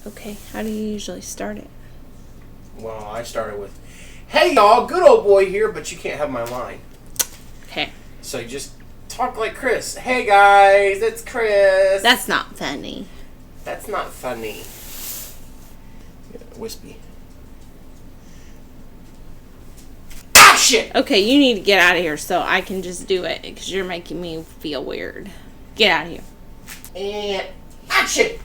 Okay, how do you usually start it? Well, I started with, "Hey y'all, good old boy here," but you can't have my line. Okay. So you just talk like Cris. "Hey guys, it's Cris." That's not funny. That's not funny. Yeah, wispy. Action! Okay, you need to get out of here so I can just do it because you're making me feel weird. Get out of here. And action!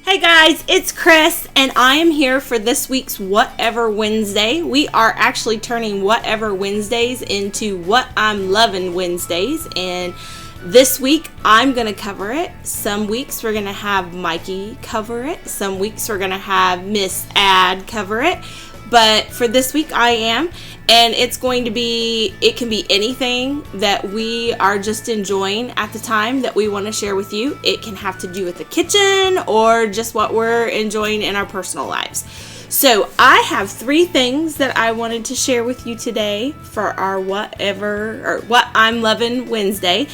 Hey guys, it's Cris, and I am here for this week's Whatever Wednesday. We are actually turning Whatever Wednesdays into What I'm Lovin' Wednesdays, and this week I'm going to cover it. Some weeks we're going to have Mikey cover it. Some weeks we're going to have Miss Ad cover it. But for this week I am, and it's going to be, it can be anything that we are just enjoying at the time that we want to share with you. It can have to do with the kitchen or just what we're enjoying in our personal lives. So I have 3 things that I wanted to share with you today for our What I'm Lovin' Wednesday.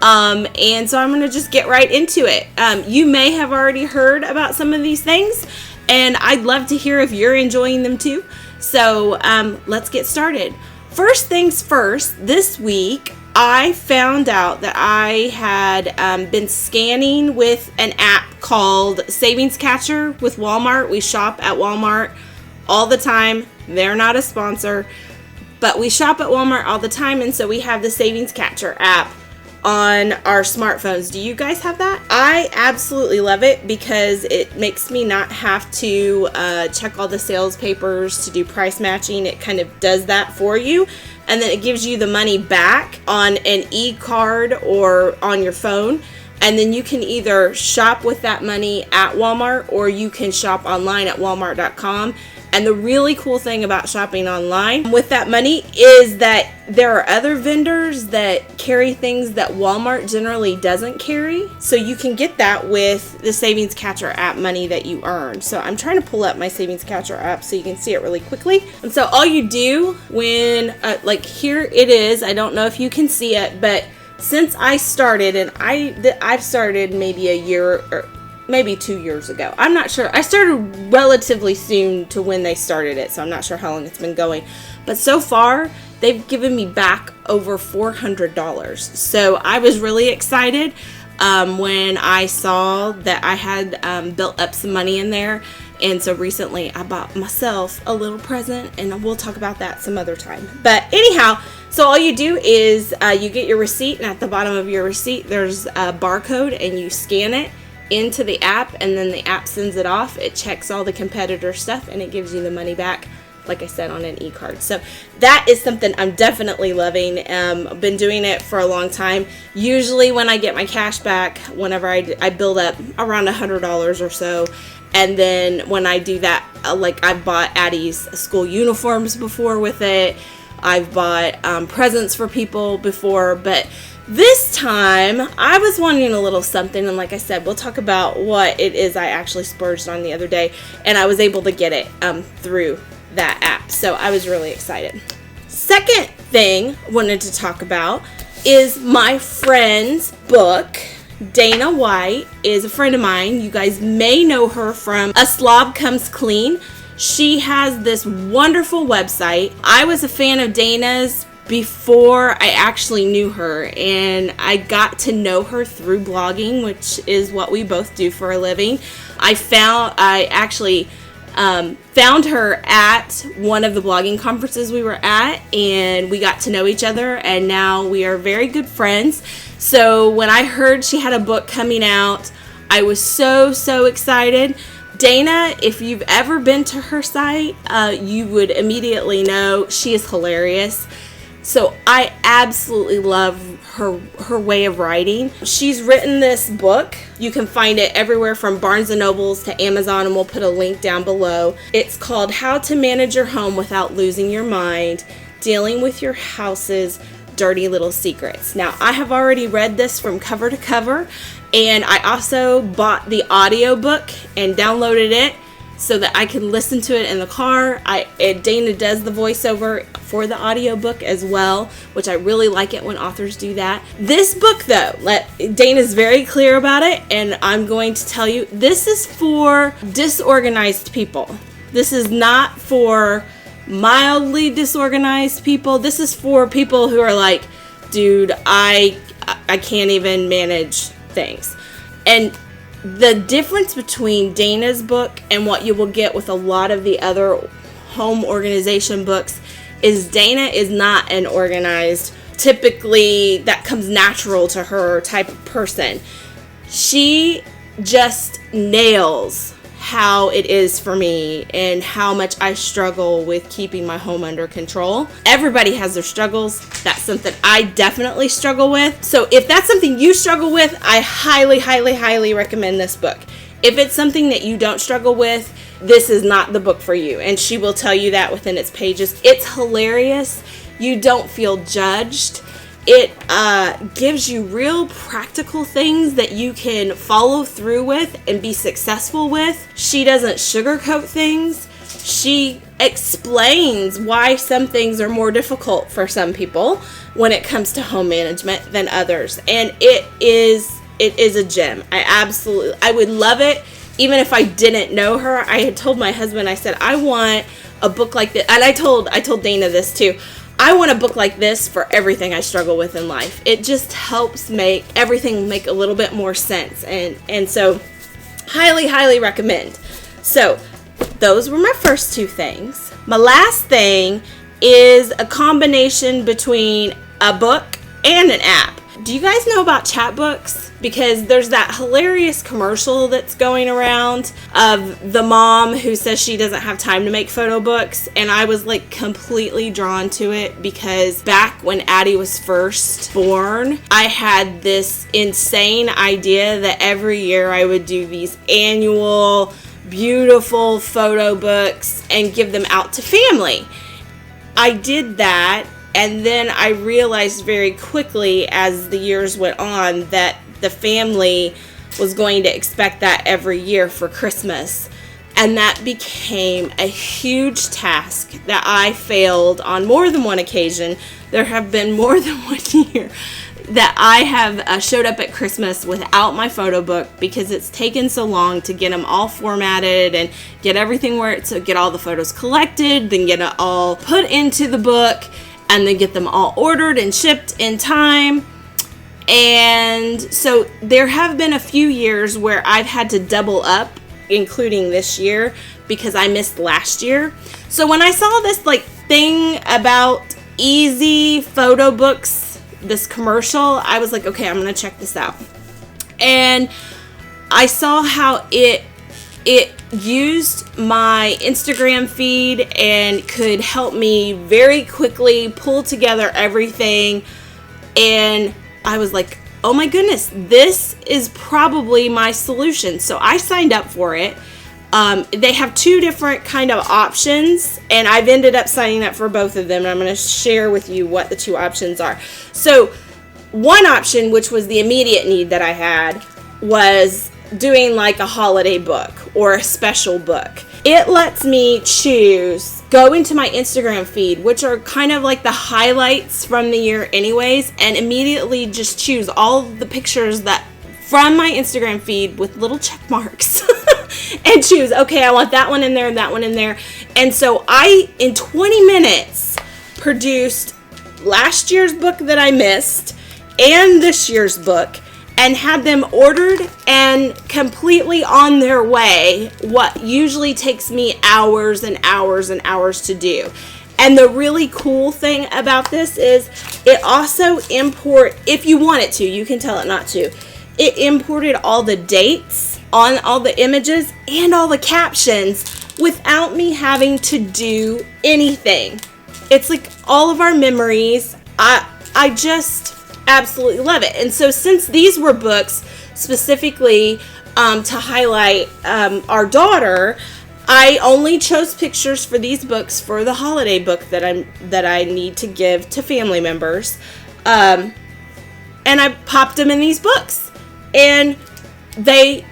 And so I'm going to just get right into it. You may have already heard about some of these things, and I'd love to hear if you're enjoying them too. So let's get started. First things first, this week I found out that I had been scanning with an app called Savings Catcher with Walmart. We shop at Walmart all the time. They're not a sponsor, but we shop at Walmart all the time, and so we have the Savings Catcher app on our smartphones. Do you guys have that? I absolutely love it because it makes me not have to check all the sales papers to do price matching. It kind of does that for you, and then it gives you the money back on an e-card or on your phone, and then you can either shop with that money at Walmart or you can shop online at walmart.com. And the really cool thing about shopping online with that money is that there are other vendors that carry things that Walmart generally doesn't carry. So you can get that with the Savings Catcher app money that you earn. So I'm trying to pull up my Savings Catcher app so you can see it really quickly. And so all you do when, like here it is, I don't know if you can see it, but since I started, and I've started maybe a year or maybe 2 years ago. I'm not sure. I started relatively soon to when they started it, so I'm not sure how long it's been going. But so far, they've given me back over $400. So I was really excited when I saw that I had built up some money in there. And so recently, I bought myself a little present, and we'll talk about that some other time. But anyhow, so all you do is you get your receipt, and at the bottom of your receipt, there's a barcode, and you scan it into the app, and then the app sends it off. It checks all the competitor stuff, and it gives you the money back, like I said, on an e-card. So that is something I'm definitely loving. I've been doing it for a long time. Usually when I get my cash back, whenever I build up around $100 or so, and then when I do that, like I've bought Addie's school uniforms before with it. I've bought presents for people before, but this time, I was wanting a little something, and like I said, we'll talk about what it is I actually splurged on the other day, and I was able to get it through that app, so I was really excited. Second thing I wanted to talk about is my friend's book. Dana White is a friend of mine. You guys may know her from A Slob Comes Clean. She has this wonderful website. I was a fan of Dana's before I actually knew her, and I got to know her through blogging, which is what we both do for a living. I actually found her at one of the blogging conferences we were at, and we got to know each other, and now we are very good friends. So when I heard she had a book coming out, I was so excited. Dana, if you've ever been to her site, you would immediately know she is hilarious. So I absolutely love her way of writing. She's written this book. You can find it everywhere from Barnes & Nobles to Amazon, and we'll put a link down below. It's called How to Manage Your Home Without Losing Your Mind, Dealing with Your House's Dirty Little Secrets. Now, I have already read this from cover to cover, and I also bought the audiobook and downloaded it. so that I can listen to it in the car. Dana does the voiceover for the audiobook as well, which I really like it when authors do that. This book, though, Dana's very clear about it, and I'm going to tell you, this is for disorganized people. This is not for mildly disorganized people. This is for people who are like, dude, I can't even manage things. And the difference between Dana's book and what you will get with a lot of the other home organization books is Dana is not an organized, typically that comes natural to her type of person. She just nails how it is for me and how much I struggle with keeping my home under control. Everybody has their struggles. That's something I definitely struggle with. So if that's something you struggle with, I highly, highly, highly recommend this book. If it's something that you don't struggle with, this is not the book for you. And she will tell you that within its pages. It's hilarious. You don't feel judged. It gives you real practical things that you can follow through with and be successful with. She doesn't sugarcoat things. She explains why some things are more difficult for some people when it comes to home management than others. And it is a gem. I would love it even if I didn't know her. I had told my husband, I said, I want a book like this. And I told Dana this too. I want a book like this for everything I struggle with in life. It just helps make everything make a little bit more sense. And so, highly, highly recommend. So, those were my first two things. My last thing is a combination between a book and an app. Do you guys know about Chatbooks? Because there's that hilarious commercial that's going around of the mom who says she doesn't have time to make photo books. And I was like completely drawn to it because back when Addie was first born, I had this insane idea that every year I would do these annual beautiful photo books and give them out to family. I did that. And then I realized very quickly as the years went on that the family was going to expect that every year for Christmas. And that became a huge task that I failed on more than one occasion. There have been more than 1 year that I have showed up at Christmas without my photo book because it's taken so long to get them all formatted and get everything get all the photos collected, then get it all put into the book, and then get them all ordered and shipped in time. And so there have been a few years where I've had to double up, including this year, because I missed last year. So when I saw this thing about easy photo books, this commercial, I was like, okay, I'm gonna check this out. And I saw how it used my Instagram feed and could help me very quickly pull together everything. And I was like, oh my goodness, this is probably my solution. So I signed up for it. They have two different kind of options, and I've ended up signing up for both of them. And I'm going to share with you what the two options are. So one option, which was the immediate need that I had, was doing like a holiday book or a special book. It lets me go into my Instagram feed, which are kind of like the highlights from the year anyways, and immediately just choose all the pictures that from my Instagram feed with little check marks and choose, okay, I want that one in there and that one in there. And so I, in 20 minutes, produced last year's book that I missed and this year's book, and had them ordered and completely on their way, what usually takes me hours and hours and hours to do. And the really cool thing about this is it also if you want it to, you can tell it not to. It imported all the dates on all the images and all the captions without me having to do anything. It's like all of our memories. I just absolutely love it. And so since these were books specifically to highlight our daughter, I only chose pictures for these books for the holiday book that I need to give to family members, and I popped them in these books, and they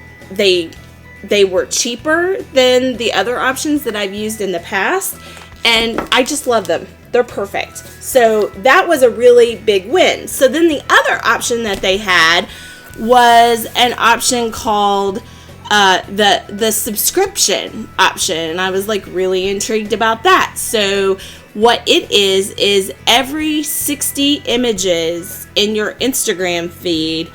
they were cheaper than the other options that I've used in the past, and I just love them. They're perfect. So that was a really big win. So then the other option that they had was an option called the subscription option, and I was like really intrigued about that. So what it is every 60 images in your Instagram feed,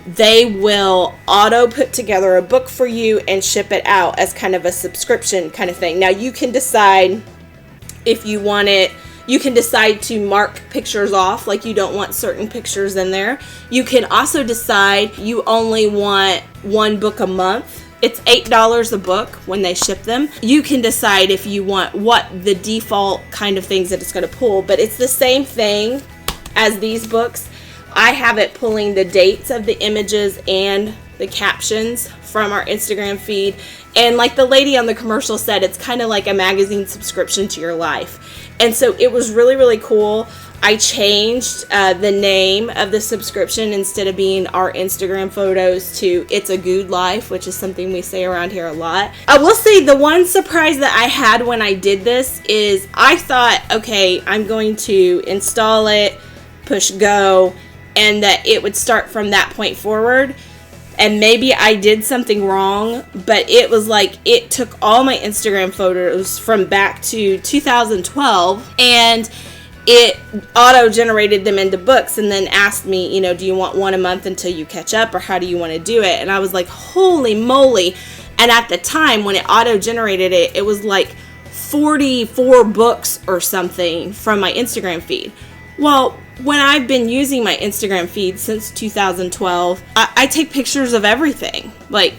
they will auto put together a book for you and ship it out as kind of a subscription kind of thing. Now you can decide if you want it. You can decide to mark pictures off, like you don't want certain pictures in there. You can also decide you only want one book a month. It's $8 a book when they ship them. You can decide if you want what the default kind of things that it's going to pull, but it's the same thing as these books. I have it pulling the dates of the images and the captions from our Instagram feed. And like the lady on the commercial said, it's kind of like a magazine subscription to your life. And so it was really, really cool. I changed the name of the subscription. Instead of being Our Instagram Photos to It's a Goode Life, which is something we say around here a lot. I will say the one surprise that I had when I did this is I thought, okay, I'm going to install it, push go, and that it would start from that point forward. And maybe I did something wrong, but it was like it took all my Instagram photos from back to 2012 and it auto-generated them into books and then asked me, you know, do you want one a month until you catch up, or how do you want to do it? And I was like, holy moly. And at the time when it auto-generated it, it was like 44 books or something from my Instagram feed. Well, when I've been using my Instagram feed since 2012, I take pictures of everything, like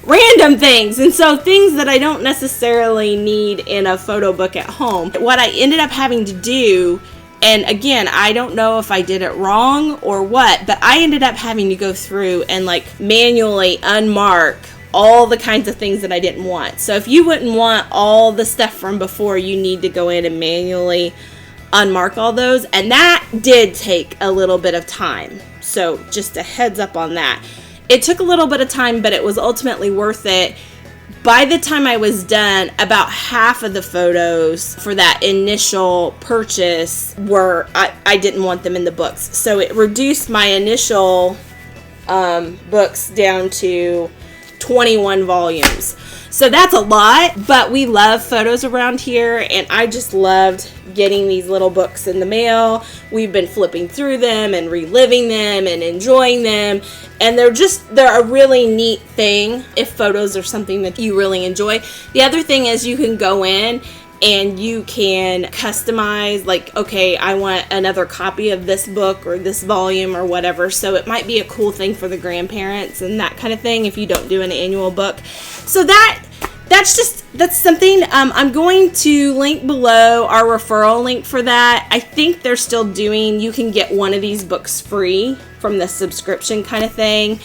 random things. And so things that I don't necessarily need in a photo book at home. What I ended up having to do, and again, I don't know if I did it wrong or what, but I ended up having to go through and like manually unmark all the kinds of things that I didn't want. So if you wouldn't want all the stuff from before, you need to go in and manually unmark all those, and that did take a little bit of time. So just a heads up on that. It took a little bit of time, but it was ultimately worth it. By the time I was done, about half of the photos for that initial purchase were, I didn't want them in the books. So it reduced my initial books down to 21 volumes. So that's a lot, but we love photos around here, and I just loved getting these little books in the mail. We've been flipping through them and reliving them and enjoying them, and they're a really neat thing if photos are something that you really enjoy. The other thing is you can go in and you can customize, like, okay, I want another copy of this book or this volume or whatever. So it might be a cool thing for the grandparents and that kind of thing if you don't do an annual book. So that's something. I'm going to link below our referral link for that. I think they're still doing, you can get one of these books free from the subscription kind of thing.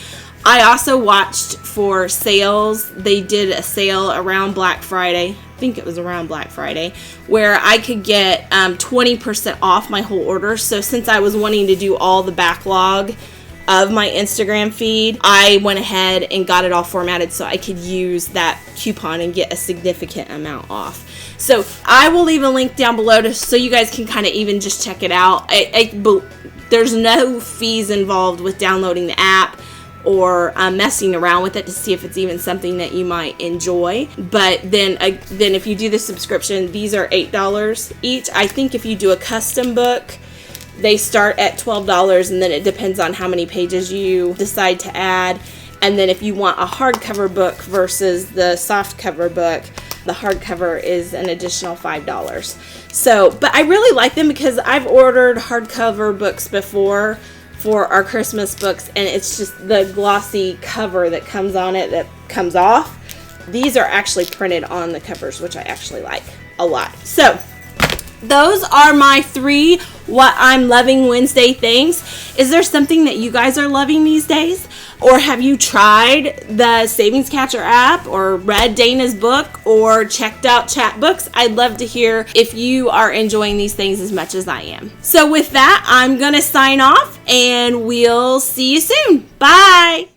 I also watched for sales. They did a sale around Black Friday. I think it was around Black Friday, where I could get 20% off my whole order. So since I was wanting to do all the backlog of my Instagram feed, I went ahead and got it all formatted so I could use that coupon and get a significant amount off. So I will leave a link down below so you guys can kind of even just check it out. There's no fees involved with downloading the app or messing around with it to see if it's even something that you might enjoy. But then if you do the subscription, these are $8 each. I think if you do a custom book, they start at $12, and then it depends on how many pages you decide to add. And then if you want a hardcover book versus the soft cover book, the hardcover is an additional $5. So, but I really like them because I've ordered hardcover books before for our Christmas books, and it's just the glossy cover that comes on it that comes off. These are actually printed on the covers, which I actually like a lot. So those are my 3 What I'm Loving Wednesday things. Is there something that you guys are loving these days? Or have you tried the Savings Catcher app, or read Dana's book, or checked out Chatbooks? I'd love to hear if you are enjoying these things as much as I am. So with that, I'm going to sign off, and we'll see you soon. Bye!